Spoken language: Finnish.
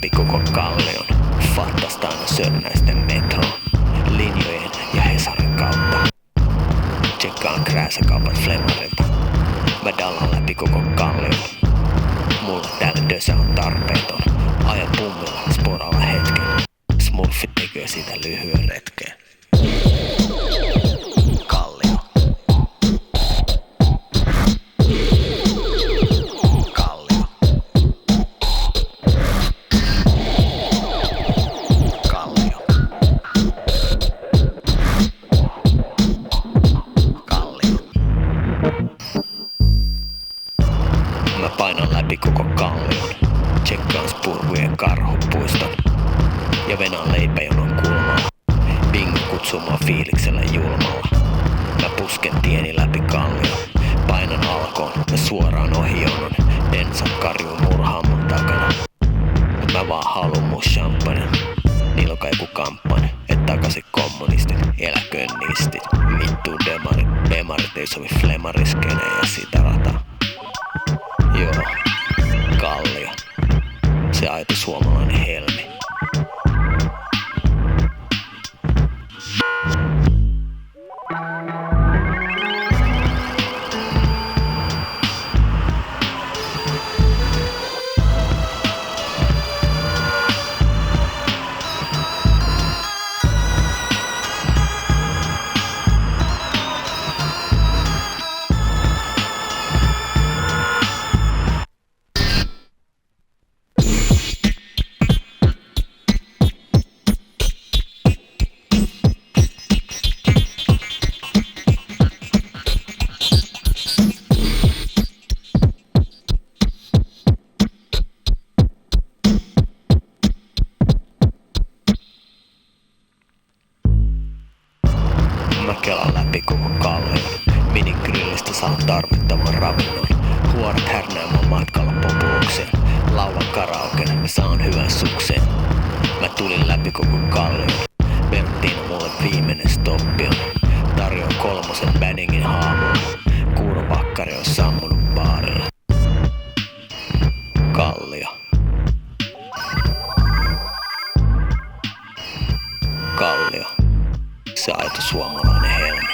läpi koko kallion. Fattasta aina Sönnäisten metroon, linjojen ja Hesarin kautta. Tsekkaan krääsäkaupat Flemarilta. Mä dallan läpi koko kallion. Mulla täällä dösä on tarpeeton. Aja pummilla sporalla hetken. Smurfit tekee siitä lyhyen retken. Kallio. Kallio. Kallio. Kallio. Mä painan läpi koko kallion. Tsekkaan spurvujen karhupuiston. Ja venaan leipäjonon kulmalla. Bingo kutsuu mua fiiliksellä julmalla. Mä pusken tieni läpi kallion. Painan alkoon ja suoraan ohi jonon. Densa karjuu murhaan mun takana. Mut mä vaan haluun mun champagnen. Niillä on kai joku kampanja, et takaisin kommunistit, eläköön nistit. Vittu demarit ei sovi flemariskene ja sitä rataa. Joo, Kallio. Se aito suomalainen helmi. Mä kelaan läpi koko kallion. Minigrillistä saan tarvittavan ravinnon. Huoret härnäämään matkalla populukseen. Laulan karaoken ja saan hyvän sukseen. Mä tulin läpi koko kallion. Berttiina mulle viimeinen stoppi on. Tarjoan 3 bädingin haamulla. Kuurovakkari on sammunut baarilla. Kallio. Kallio. Se aito suomalainen helmi.